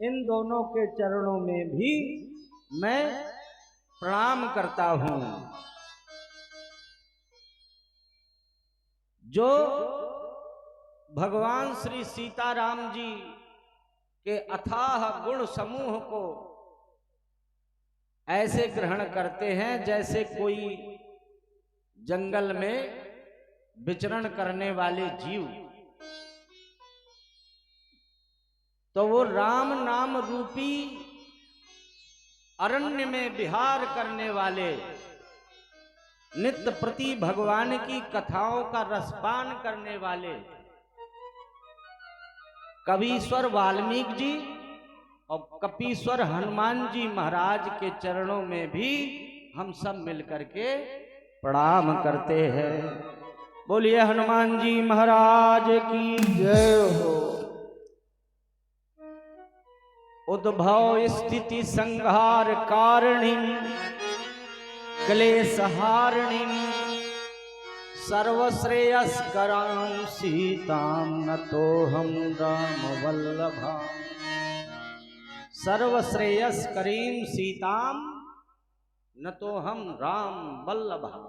इन दोनों के चरणों में भी मैं प्रणाम करता हूं। जो भगवान श्री सीताराम जी के अथाह गुण समूह को ऐसे ग्रहण करते हैं जैसे कोई जंगल में विचरण करने वाले जीव, तो वो राम नाम रूपी अरण्य में विहार करने वाले, नित्य प्रति भगवान की कथाओं का रसपान करने वाले कवीश्वर वाल्मीकि जी और कपीश्वर हनुमान जी महाराज के चरणों में भी हम सब मिलकर के प्रणाम करते हैं। बोलिए हनुमान जी महाराज की जय हो। उद्भव स्थिति संहार कारिणी क्लेश हारिणी सर्वश्रेयस्करां सीतां नतोऽहं राम वल्लभां। सर्वश्रेयस्करीं सीतां नतोऽहं राम वल्लभां।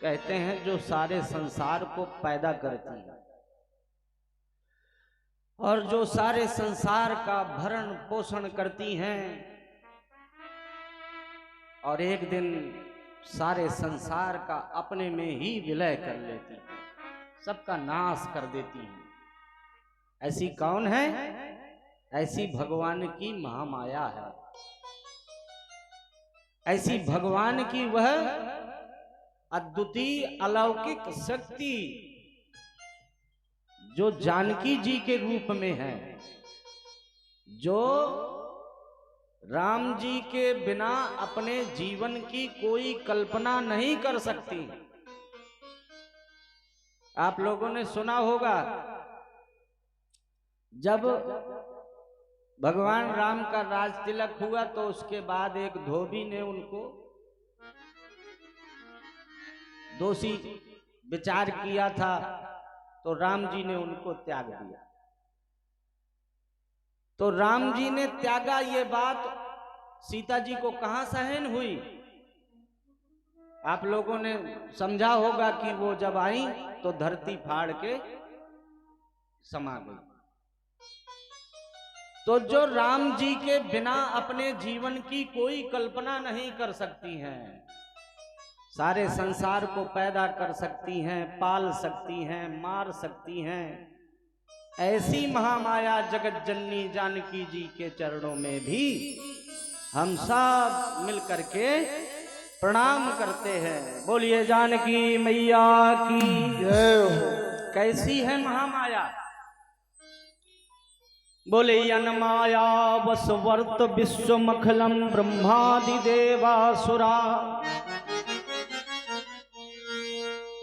कहते हैं जो सारे संसार को पैदा करती है और जो सारे संसार का भरण पोषण करती हैं और एक दिन सारे संसार का अपने में ही विलय कर लेती है, सबका नाश कर देती है, ऐसी कौन है? ऐसी भगवान की महामाया है। ऐसी भगवान की वह अद्वितीय अलौकिक शक्ति जो जानकी जी के रूप में है, जो राम जी के बिना अपने जीवन की कोई कल्पना नहीं कर सकती। आप लोगों ने सुना होगा जब भगवान राम का राज तिलक हुआ तो उसके बाद एक धोबी ने उनको दोषी विचार किया था, तो राम जी ने उनको त्याग दिया। तो राम जी ने त्यागा, ये बात सीता जी को कहां सहन हुई? आप लोगों ने समझा होगा कि वो जब आई तो धरती फाड़ के समा गई। तो जो राम जी के बिना अपने जीवन की कोई कल्पना नहीं कर सकती हैं, सारे संसार को पैदा कर सकती हैं, पाल सकती हैं, मार सकती हैं, ऐसी महामाया जगत जननी जानकी जी के चरणों में भी हम सब मिलकर के प्रणाम करते हैं। बोलिए जानकी मैया की जय हो। कैसी है महामाया? बोले अनमाया वसवर्त विश्वमखलम ब्रह्मादि देवासुरा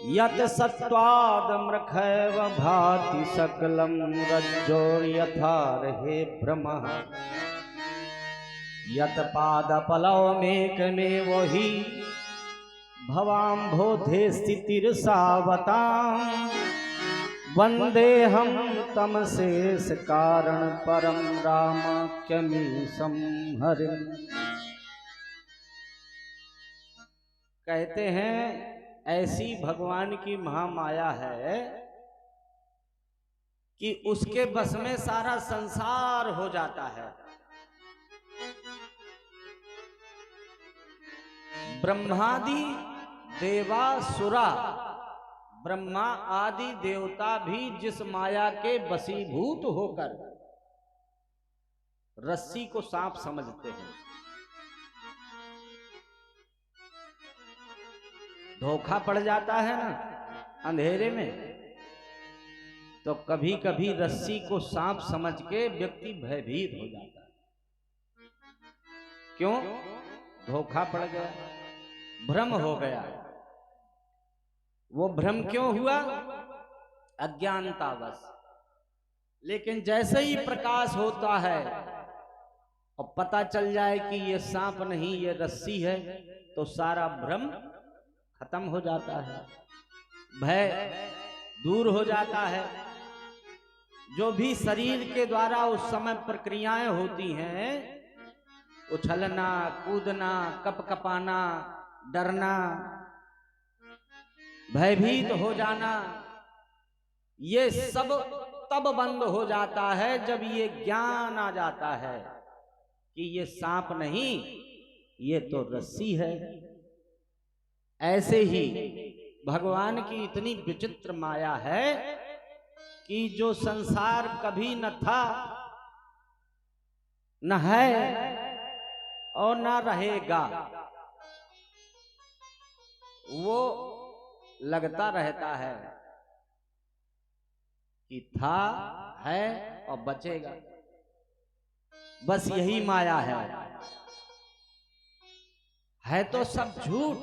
यत सत्वाद मृखैव भाति सकलम रज्जोर यथारहे ब्रह्म यत पाद पलव मेक में वही भवाम्भोधे स्थितिर्सावतां वंदे हम तम शेष कारण परम रामाख्यमीशं हरिं। कहते हैं ऐसी भगवान की महामाया है कि उसके बस में सारा संसार हो जाता है। ब्रह्मादि देवासुरा, ब्रह्मा आदि देवता भी जिस माया के वशीभूत होकर रस्सी को सांप समझते हैं, धोखा पड़ जाता है ना अंधेरे में, तो कभी कभी रस्सी को सांप समझ के व्यक्ति भयभीत हो जाता है। क्यों? धोखा पड़ गया, भ्रम हो गया। वो भ्रम क्यों हुआ? अज्ञानतावश। लेकिन जैसे ही प्रकाश होता है और पता चल जाए कि ये सांप नहीं ये रस्सी है, तो सारा भ्रम खत्म हो जाता है, भय दूर हो जाता है। जो भी शरीर के द्वारा उस समय प्रक्रियाएं होती हैं, उछलना, कूदना, कपकपाना, डरना, भयभीत हो जाना, ये सब तब बंद हो जाता है जब ये ज्ञान आ जाता है कि ये सांप नहीं, ये तो रस्सी है। ऐसे ही भगवान की इतनी विचित्र माया है कि जो संसार कभी न था, न है और न रहेगा, वो लगता रहता है कि था, है और बचेगा। बस यही माया है तो सब झूठ,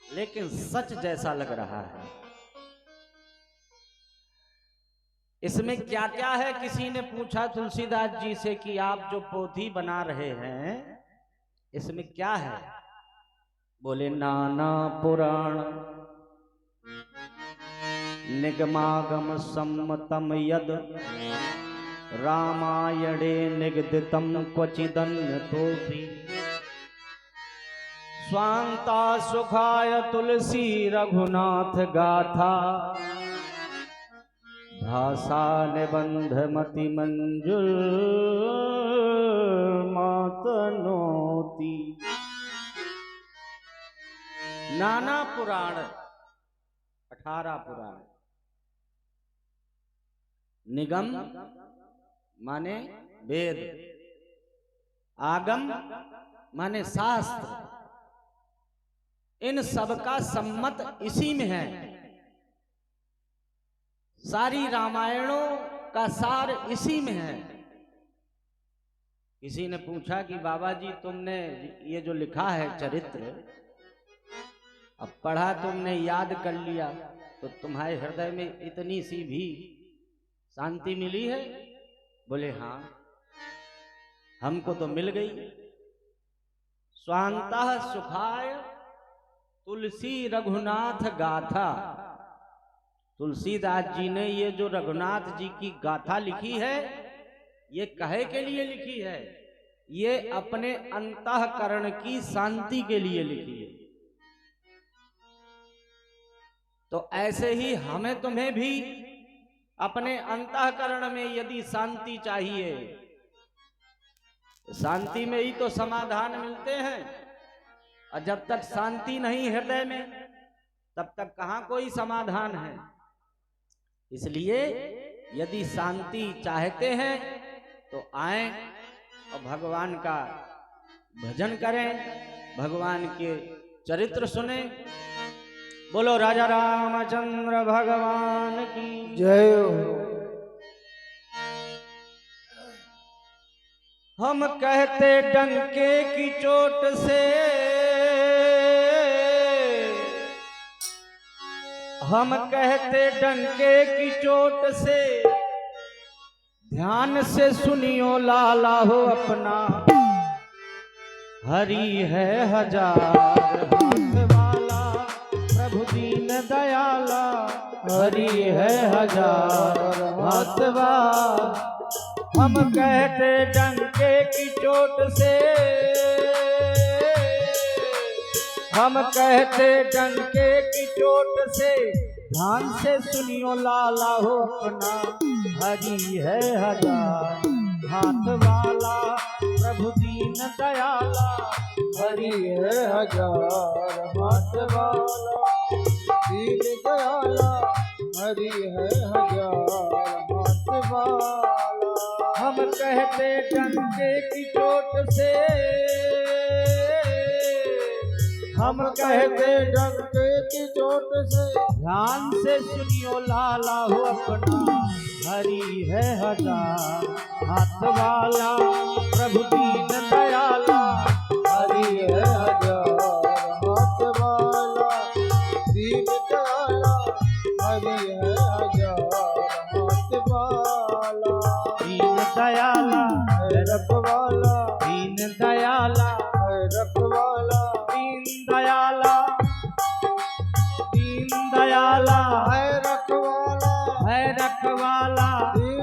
लेकिन सच जैसा लग रहा है। इसमें क्या क्या है? किसी ने पूछा तुलसीदास जी से कि आप जो पोथी बना रहे हैं, इसमें क्या है? बोले नाना पुराण निगमागम सम्मतम यद रामायणे निगदितम क्वचिदन्य तोपि स्वांता सुखाय तुलसी रघुनाथ गाथा भाषा निबंध मति मंजुल मातनोति। नाना पुराण, 18 पुराण। निगम माने वेद, आगम माने शास्त्र, इन सब का सम्मत इसी में है। सारी रामायणों का सार इसी में है। किसी ने पूछा कि बाबा जी तुमने ये जो लिखा है चरित्र, अब पढ़ा तुमने, याद कर लिया, तो तुम्हारे हृदय में इतनी सी भी शांति मिली है? बोले हाँ, हमको तो मिल गई। स्वांतः सुखाय तुलसी रघुनाथ गाथा। तुलसीदास जी ने ये जो रघुनाथ जी की गाथा लिखी है, ये कहे के लिए लिखी है? ये अपने अंतःकरण की शांति के लिए लिखी है। तो ऐसे ही हमें तुम्हें भी अपने अंतःकरण में यदि शांति चाहिए, शांति में ही तो समाधान मिलते हैं। और जब तक शांति नहीं हृदय में, तब तक कहां कोई समाधान है। इसलिए यदि शांति चाहते हैं तो आएं और भगवान का भजन करें, भगवान के चरित्र सुने। बोलो राजा रामचंद्र भगवान की जय। हम कहते डंके की चोट से, हम कहते डंके की चोट से, ध्यान से सुनियो लाला हो अपना, हरि है हजार हाथ वाला, प्रभु दीन दयाला, हरि है हजार हाथ वाला। हम कहते डंके की चोट से, हम कहते डंके की चोट से, ध्यान से सुनियो लाला हो अपना, हरि है हजार हाथ वाला, प्रभु दीन दयाला, हरि है हजार हाथ वाला, दीन दयाला, हरि है हजार हाथ वाला। हम कहते डंके की चोट से, हम कहते डंके की चोट से, ध्यान से सुनियो लाला हो अपना, हरि है हजार हाथ वाला, प्रभु दीन दयाला, हरि है हजार हाथ वाला, दीन दयाला, हरि है हजार हाथ वाला। दीन दयाला है रखवाला, दीन दयाला है रखवाला, दीन दयाला, दीन दयाला है रखवाला, है रखवाला, दीन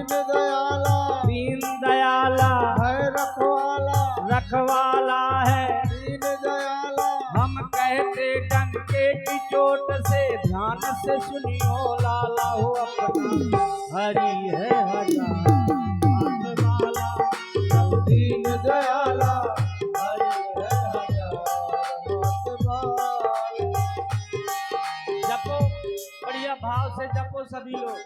की चोट से ध्यान से सुनियो लाला हो अपना हरि है हजार हाथ वाला दीन दयाला हरि है हजार हाथ वाला। जपो, बढ़िया भाव से जपो सभी लोग।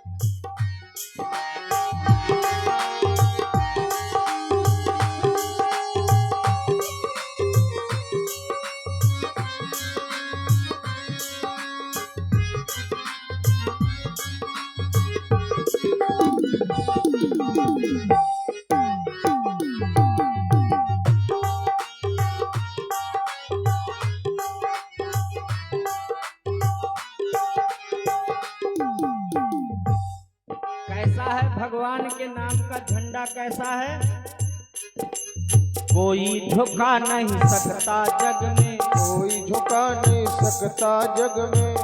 कैसा है भगवान के नाम का झंडा, कैसा है? कोई झुका नहीं सकता जग में, कोई झुका नहीं सकता जग में,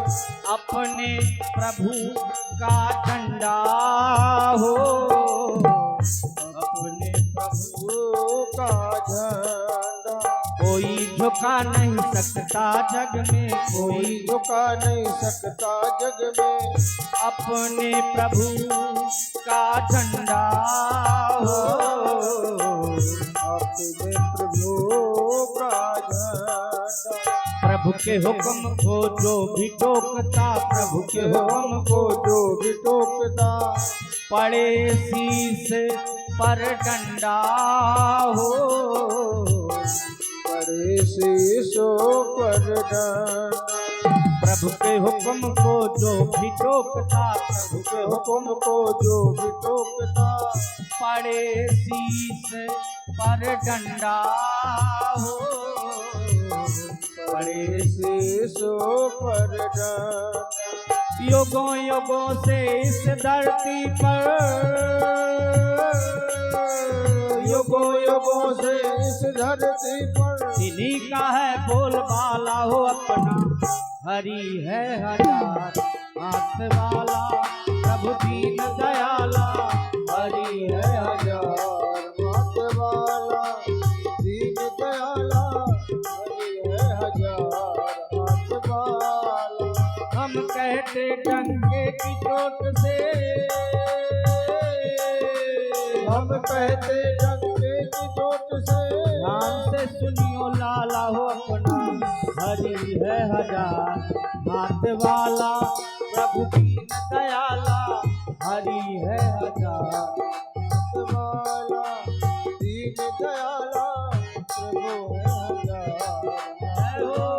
अपने प्रभु का झंडा हो, अपने प्रभु का झंडा। कोई झुका नहीं सकता जग में, कोई झुका नहीं सकता जग में, अपने प्रभु का झंडा हो, अपने प्रभु का झंडा। प्रभु के हुक्म को जो भी टोकता, प्रभु के हुक्म को जो भी टोकता, पड़े शीस पर डंडा हो, पड़े शीशों पर डंडा। प्रभु के हुक्म को जो भी टोकता, प्रभु के हुक्म को जो भी टोकता, पड़े शीस पर डंडा हो, पड़े शीशों पर डंडा। युगों युगों से इस धरती पर, युगों युगों से इस धरती पर, इन्हीं का है बोलबाला हो अपना हरि है हजार हाथ वाला, प्रभु दीन दयाला हरि है हजार हाथ वाला, दीन दयाला हरि है हजार हाथ वाला। हम कहते डंके की चोट से, हम कहते डंके की चोट से, ध्यान से सुनियो लाला हो अपना हरि है हजार हाथ वाला, प्रभु दीन दयाला हरि है हजार हाथ वाला, दीन दयाला प्रभु है हजार। है हो।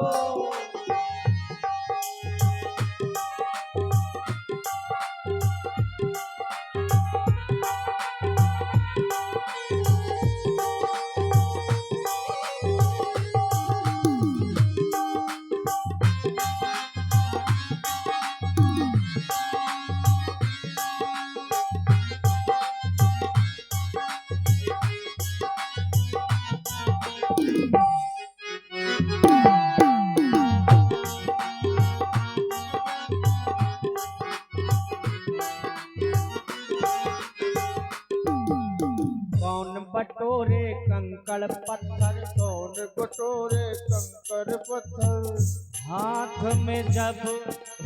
बटोरे कंकड़ पत्थर, कौन बटोरे कंकर पत्थर, हाथ में जब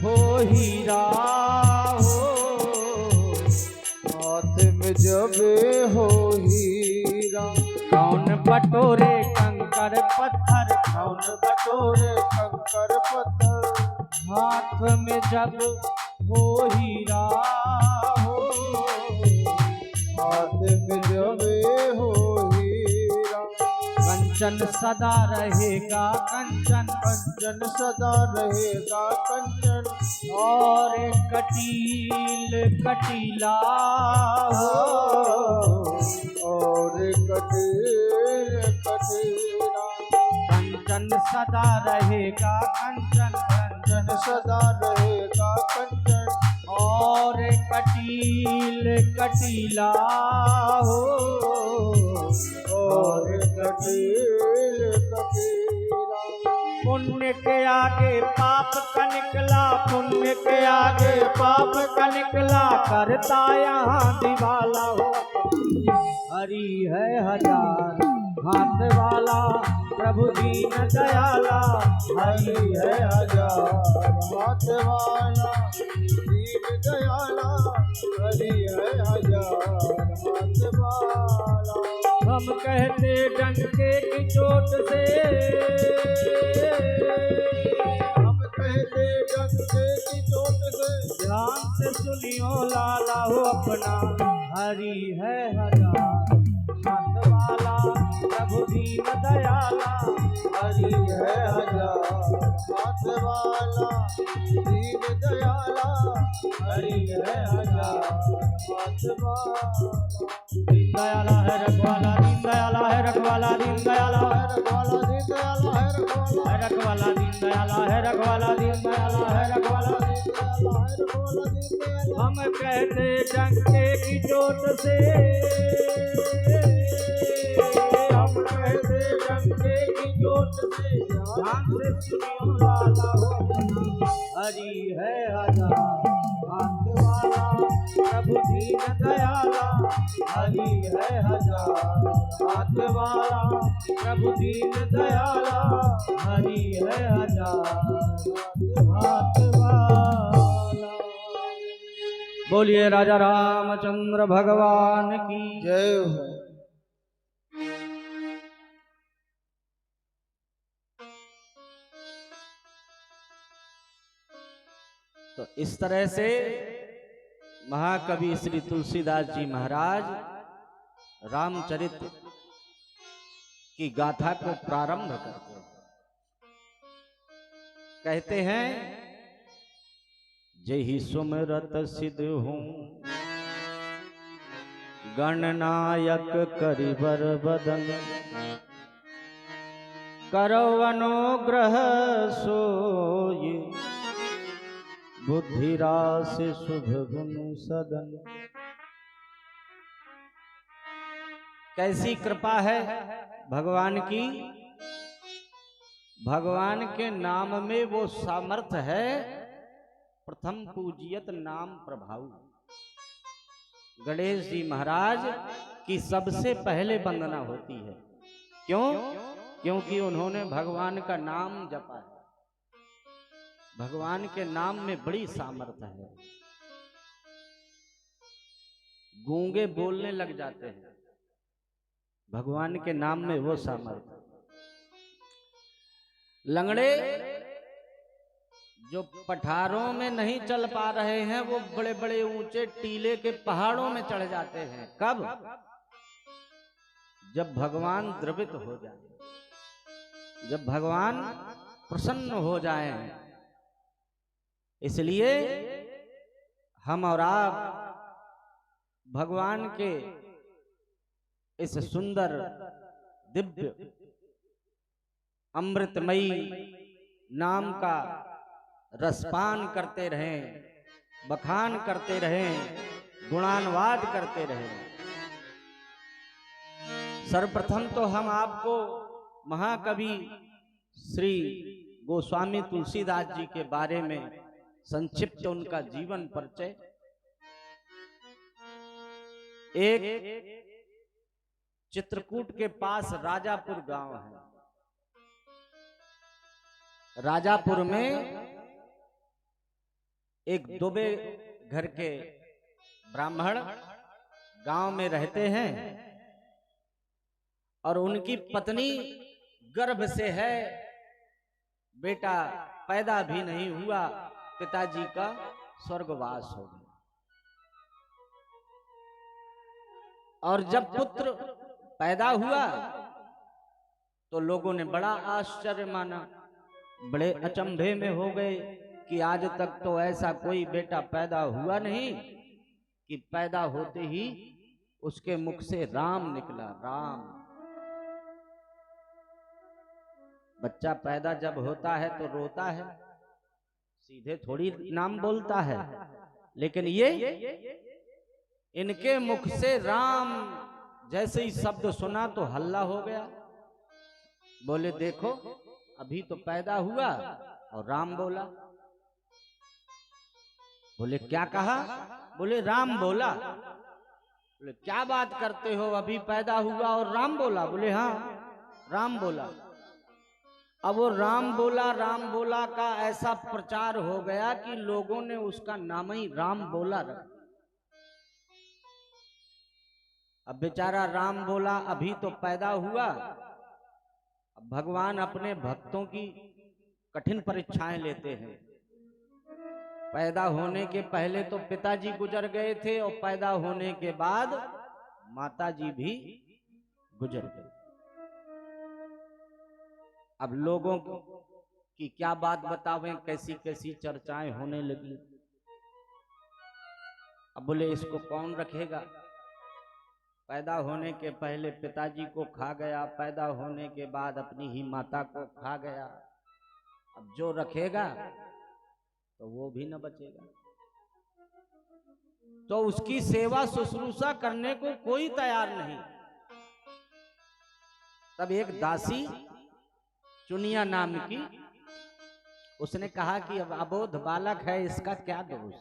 हो हीरा हो, हाथ में जब हो हीरा। कौन बटोरे कंकड़ पत्थर, कौन बटोरे कंकर पत्थर, हाथ में जब हो हीरा हो, हाथ में जब हो हीरा। कंचन सदा रहेगा कंचन, कंचन सदा रहेगा कंचन, और कटील कटीला हो, और कटील कटीला। कंचन सदा रहेगा कंचन, कंचन सदा रहेगा कंचन, और कटील कटीला हो, और कटील कटीला। पुण्य के आगे पाप का निकला, पुण्य के आगे पाप का निकला, करता यहाँ दिवाला हो, हरि है हजार हाथ वाला प्रभु दीन दयाला, हरि है हजार हाथ वाला दीन दयाला, हरि है हजार हाथ वाला। हम कहते डंके की चोट से, हम कहते डंके की चोट से, ध्यान से सुनियो लाला हो अपना, हरि है हजार हाथ वाला प्रभु दीन दयाला, हरि है हजार हाथ वाला दीन दयाला, हरि है हजार हाथ वाला। दीन दयाला है रखवाला, दीन दयाला है रखवाला, दीन दयाला है रखवाला दीन दयाला है रखवाला, रखवाला, दीन दयाला है रखवाला, दीन दयाला है रखवाला। हम कहते डंके की चोट से, हम कहते डंके की चोट से, ध्यान से सुनियो लाला हो अपना, हरि है हजार हाथ वाला प्रभु दीन दयाला, हरि है हजार हाथ वाला प्रभु दीन दयाला, हरि है हजार हाथ वाला। बोलिए राजा रामचंद्र भगवान की जय हो। तो इस तरह से महाकवि श्री तुलसीदास जी महाराज रामचरित्र की गाथा को प्रारंभ करते हैं। कहते हैं, जेहि सुमरत सिद्ध हूँ गणनायक करिबर बदन, करो अनुग्रह सोई बुद्धि रास शुभ गुण सदन। कैसी कृपा है भगवान की। भगवान के नाम में वो सामर्थ्य है, प्रथम पूजियत नाम प्रभाव। गणेश जी महाराज की सबसे पहले वंदना होती है। क्यों? क्योंकि उन्होंने भगवान का नाम जपा है। भगवान के नाम में बड़ी सामर्थ्य है। गूंगे बोलने लग जाते हैं, भगवान के नाम में वो सामर्थ्य। लंगड़े जो पठारों में नहीं चल पा रहे हैं, वो बड़े बड़े ऊंचे टीले के पहाड़ों में चढ़ जाते हैं। कब? जब भगवान द्रवित हो जाए, जब भगवान प्रसन्न हो जाए। इसलिए हम और आप भगवान के इस सुंदर दिव्य अमृतमयी नाम का रसपान करते रहें, बखान करते रहें, गुणानुवाद करते रहें। सर्वप्रथम तो हम आपको महाकवि श्री गोस्वामी तुलसीदास जी के बारे में संक्षिप्त उनका जीवन परिचय। एक चित्रकूट के पास राजापुर गांव है। राजापुर में एक दुबे घर के ब्राह्मण गांव में रहते हैं और उनकी पत्नी गर्भ से है, बेटा पैदा भी नहीं हुआ, पिताजी का स्वर्गवास हो गया। और जब पुत्र पैदा हुआ तो लोगों ने बड़ा आश्चर्य माना, बड़े अचंभे में हो गए कि आज तक तो ऐसा कोई बेटा पैदा हुआ नहीं कि पैदा होते ही उसके मुख से राम निकला। राम, बच्चा पैदा जब होता है तो रोता है, सीधे थोड़ी नाम बोलता है। लेकिन ये इनके मुख से राम जैसे ही शब्द सुना तो हल्ला हो गया। बोले देखो अभी तो पैदा हुआ और राम बोला। बोले क्या कहा? बोले राम बोला। बोले क्या बात करते हो, अभी पैदा हुआ और राम बोला? बोले हाँ राम बोला। अब वो राम बोला का ऐसा प्रचार हो गया कि लोगों ने उसका नाम ही राम बोला रखा। अब बेचारा राम बोला अभी तो पैदा हुआ। अब भगवान अपने भक्तों की कठिन परीक्षाएं लेते हैं। पैदा होने के पहले तो पिताजी गुजर गए थे और पैदा होने के बाद माताजी भी गुजर गई। अब लोगों की क्या बात बतावें, कैसी कैसी चर्चाएं होने लगी। अब बोले इसको कौन रखेगा? पैदा होने के पहले पिताजी को खा गया, पैदा होने के बाद अपनी ही माता को खा गया। अब जो रखेगा तो वो भी न बचेगा। तो उसकी सेवा शुश्रूषा करने को कोई तैयार नहीं। तब एक दासी चुनिया नाम की, उसने कहा कि अब अबोध बालक है, इसका क्या दोष,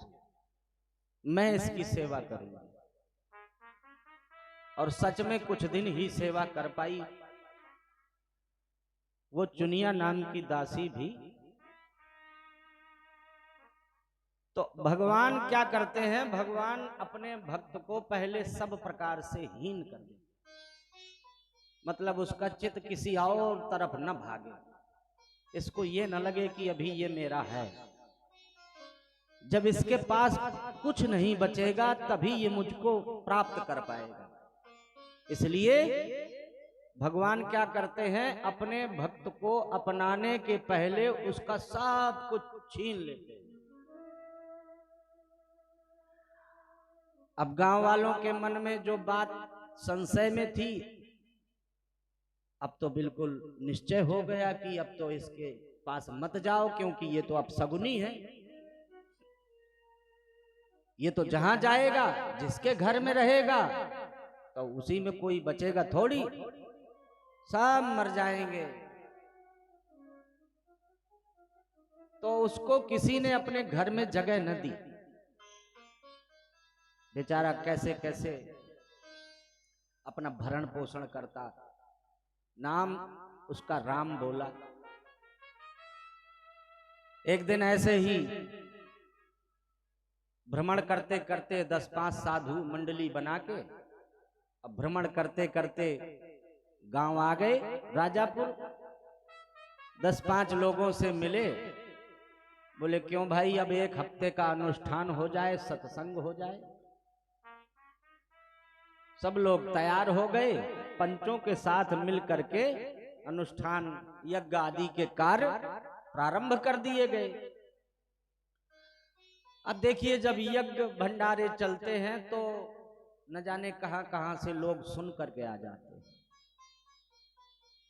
मैं इसकी सेवा करूंगा। और सच में कुछ दिन ही सेवा कर पाई। वो चुनिया नाम की दासी भी। तो भगवान क्या करते हैं, भगवान अपने भक्त को पहले सब प्रकार से हीन कर देते, मतलब उसका चित्त किसी और तरफ न भागे, इसको ये न लगे कि अभी ये मेरा है। जब इसके पास कुछ नहीं बचेगा तभी ये मुझको प्राप्त कर पाएगा। इसलिए भगवान क्या करते हैं, अपने भक्त को अपनाने के पहले उसका सब कुछ छीन लेते हैं। अब गांव वालों के मन में जो बात संशय में थी, अब तो बिल्कुल निश्चय हो गया कि अब तो इसके पास मत जाओ, क्योंकि ये तो अब सगुनी है। ये तो जहां जाएगा, जिसके घर में रहेगा, तो उसी में कोई बचेगा थोड़ी, सब मर जाएंगे। तो उसको किसी ने अपने घर में जगह न दी। बेचारा कैसे कैसे अपना भरण पोषण करता। नाम उसका राम बोला। एक दिन ऐसे ही भ्रमण करते करते 10-5 साधु मंडली बना के अब भ्रमण करते करते गांव आ गए राजापुर। 10-5 लोगों से मिले। बोले क्यों भाई, अब 1 हफ्ते का अनुष्ठान हो जाए, सत्संग हो जाए। सब लोग तैयार हो गए। पंचों के साथ मिल करके अनुष्ठान यज्ञ आदि के कार्य प्रारंभ कर दिए गए। अब देखिए, जब यज्ञ भंडारे चलते हैं तो न जाने कहां कहां से लोग सुन करके आ जाते हैं।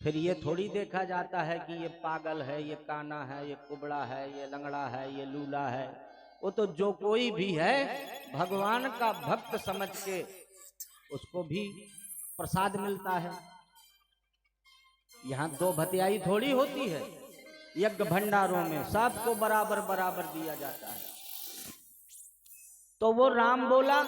फिर ये थोड़ी देखा जाता है कि ये पागल है, ये काना है, ये कुबड़ा है, ये लंगड़ा है, ये लूला है। वो तो जो कोई भी है भगवान का भक्त समझ के उसको भी प्रसाद मिलता है। यहाँ 2 भतियाई थोड़ी होती है। यज्ञ भंडारों में सबको बराबर बराबर दिया जाता है। तो वो राम बोला